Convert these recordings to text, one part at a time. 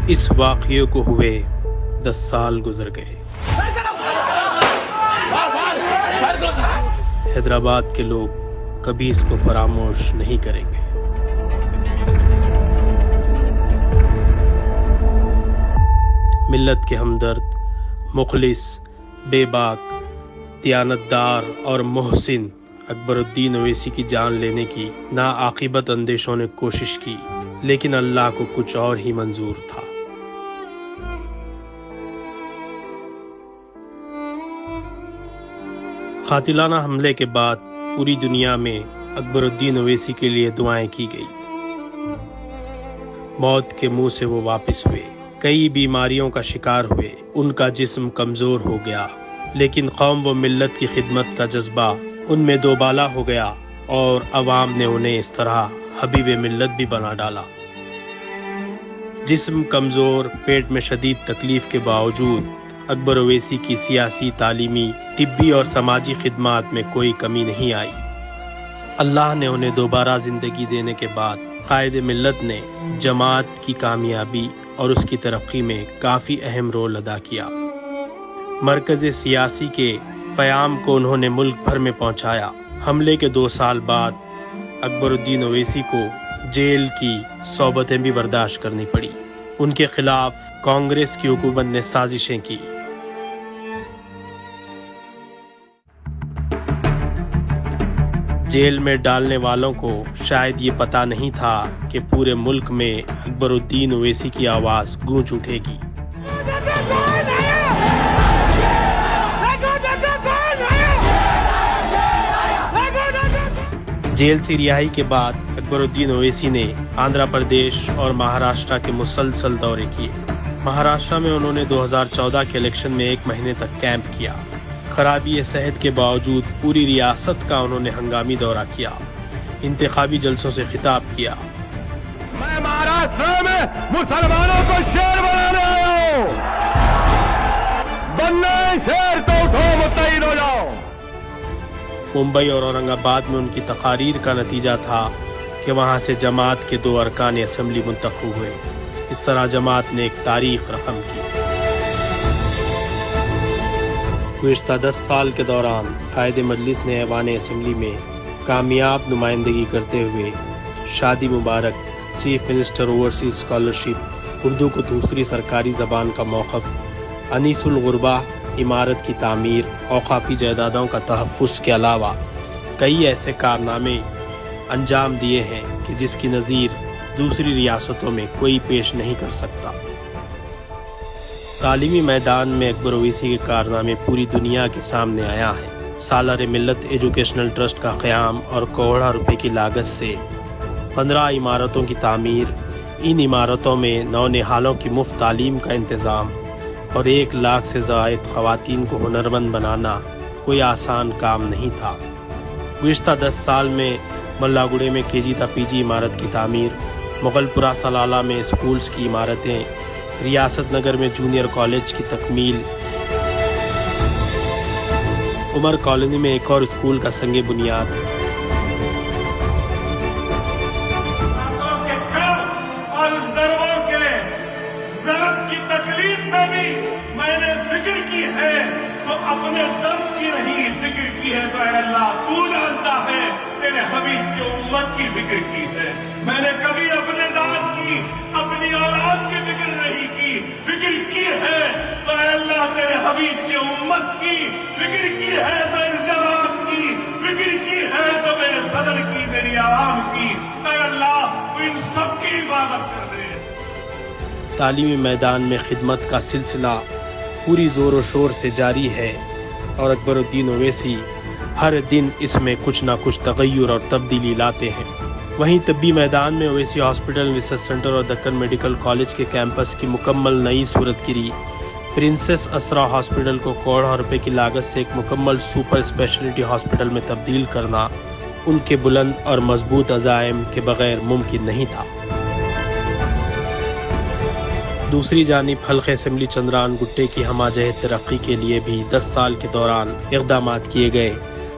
اس واقعے کو ہوئے 10 سال گزر گئے۔ حیدرآباد کے لوگ کبھی اس کو فراموش نہیں کریں گے۔ ملت کے ہمدرد، مخلص، بے باک، دیانتدار اور محسن اکبر الدین اویسی کی جان لینے کی ناعاقبت اندیشوں نے کوشش کی، لیکن اللہ کو کچھ اور ہی منظور تھا۔ قاتلانہ حملے کے بعد پوری دنیا میں اکبر الدین اویسی کے لیے دعائیں کی گئی۔ موت کے منہ سے وہ واپس ہوئے، کئی بیماریوں کا شکار ہوئے، ان کا جسم کمزور ہو گیا، لیکن قوم و ملت کی خدمت کا جذبہ ان میں دوبالا ہو گیا اور عوام نے انہیں اس طرح حبیب ملت بھی بنا ڈالا۔ جسم کمزور، پیٹ میں شدید تکلیف کے باوجود اکبر اویسی کی سیاسی، تعلیمی، طبی اور سماجی خدمات میں کوئی کمی نہیں آئی۔ اللہ نے انہیں دوبارہ زندگی دینے کے بعد قائد ملت نے جماعت کی کامیابی اور اس کی ترقی میں کافی اہم رول ادا کیا۔ مرکز سیاسی کے پیام کو انہوں نے ملک بھر میں پہنچایا۔ حملے کے 2 سال بعد اکبر الدین اویسی کو جیل کی صحبتیں بھی برداشت کرنی پڑی۔ ان کے خلاف کانگریس کی حکومت نے سازشیں کی۔ جیل میں ڈالنے والوں کو شاید یہ پتہ نہیں تھا کہ پورے ملک میں اکبر الدین اویسی کی آواز گونج اٹھے گی۔ جیل سے رہائی کے بعد اکبر الدین اویسی نے آندھرا پردیش اور مہاراشٹرا کے مسلسل دورے کیے۔ مہاراشٹرا میں انہوں نے 2014 کے الیکشن میں 1 مہینے تک کیمپ کیا۔ خرابی صحت کے باوجود پوری ریاست کا انہوں نے ہنگامی دورہ کیا، انتخابی جلسوں سے خطاب کیا۔ میں مہاراشٹر میں مسلمانوں کو شیر بنانے آیا ہوں، بننا ہے شیر تو اٹھو متحد ہو جاؤ۔ ممبئی اور اورنگ آباد میں ان کی تقاریر کا نتیجہ تھا کہ وہاں سے جماعت کے 2 ارکان اسمبلی منتخب ہوئے۔ اس طرح جماعت نے ایک تاریخ رقم کی۔ گزشتہ 10 سال کے دوران قائد مجلس نے ایوان اسمبلی میں کامیاب نمائندگی کرتے ہوئے شادی مبارک، chief minister overseas scholarship, Urdu کو دوسری سرکاری زبان کا موقف، انیس الغربا، عمارت کی تعمیر، اوقافی جائیدادوں کا تحفظ کے علاوہ کئی ایسے کارنامے انجام دیے ہیں کہ جس کی نظیر دوسری ریاستوں میں کوئی پیش نہیں کر سکتا۔ تعلیمی میدان میں اکبر اویسی کے کارنامے پوری دنیا کے سامنے آیا ہے۔ سالار ملت ایجوکیشنل ٹرسٹ کا قیام اور کروڑوں روپے کی لاگت سے 15 عمارتوں کی تعمیر، ان عمارتوں میں نونہالوں کی مفت تعلیم کا انتظام اور 1 لاکھ سے زائد خواتین کو ہنرمند بنانا کوئی آسان کام نہیں تھا۔ گزشتہ 10 سال میں ملا گڑے میں KG تا PG عمارت کی تعمیر، مغل پورہ سلالہ میں اسکولز کی عمارتیں، ریاست نگر میں جونیئر کالج کی تکمیل، عمر کالونی میں ایک اور اسکول کا سنگ بنیاد۔ اور ضربوں کے ضرب کی تکلیف میں بھی میں نے فکر کی ہے، تو اپنے درد کی نہیں فکر کی ہے تو اے اللہ تو جانتا ہے تیرے حبیب کی امت کی فکر کی ہے۔ میں نے کبھی اپنے ذات کی، اپنی اولاد کی فکر نہیں کی، فکر کی ہے تو اے اللہ تیرے حبیب کی امت کی فکر کی ہے، تو اس جماعت کی فکر کی ہے، تو میرے صدر کی، میری عوام کی، اے اللہ تو ان سب کی حفاظت کر دے۔ تعلیمی میدان میں خدمت کا سلسلہ پوری زور و شور سے جاری ہے اور اکبر الدین اویسی ہر دن اس میں کچھ نہ کچھ تغیر اور تبدیلی لاتے ہیں۔ وہیں طبی میدان میں اویسی ہاسپٹل، ریسرچ سینٹر اور دکن میڈیکل کالج کے کیمپس کی مکمل نئی صورت گری، پرنسس اسرا ہاسپٹل کو کروڑوں روپے کی لاگت سے ایک مکمل سپر اسپیشلٹی ہاسپٹل میں تبدیل کرنا ان کے بلند اور مضبوط عزائم کے بغیر ممکن نہیں تھا۔ دوسری جانب حلقہ اسمبلی چندران گٹے کی ہمہ جہت ترقی کے لیے بھی 10 سال کے دوران اقدامات کیے گئے۔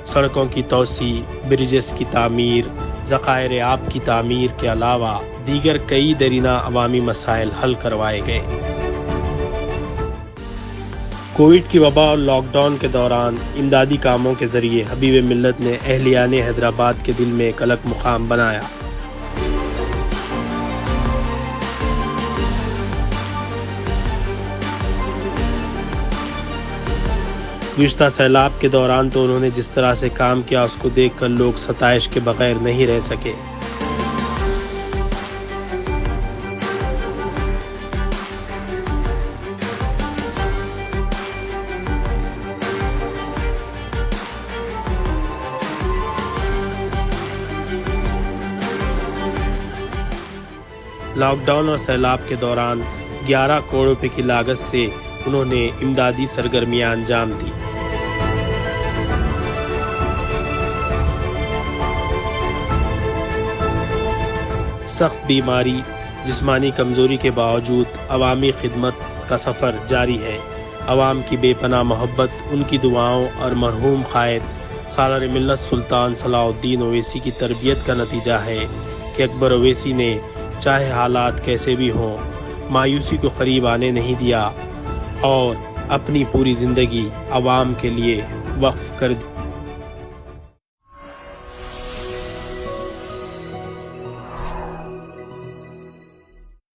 سڑکوں کی توسیع، برجز کی تعمیر، ذخائر آب کی تعمیر کے علاوہ دیگر کئی درینہ عوامی مسائل حل کروائے گئے۔ کووڈ کی وبا اور لاک ڈاؤن کے دوران امدادی کاموں کے ذریعے حبیب ملت نے اہلیان حیدرآباد کے دل میں ایک الگ مقام بنایا۔ گزشتہ سیلاب کے دوران تو انہوں نے جس طرح سے کام کیا اس کو دیکھ کر لوگ ستائش کے بغیر نہیں رہ سکے۔ لاک ڈاؤن اور سیلاب کے دوران 11 کروڑ روپے کی لاگت سے انہوں نے امدادی سرگرمیاں انجام دی۔ سخت بیماری، جسمانی کمزوری کے باوجود عوامی خدمت کا سفر جاری ہے۔ عوام کی بے پناہ محبت، ان کی دعاؤں اور مرحوم قائد سالار ملت سلطان صلاح الدین اویسی کی تربیت کا نتیجہ ہے کہ اکبر اویسی نے چاہے حالات کیسے بھی ہوں، مایوسی کو قریب آنے نہیں دیا اور اپنی پوری زندگی عوام کے لیے وقف کر دی۔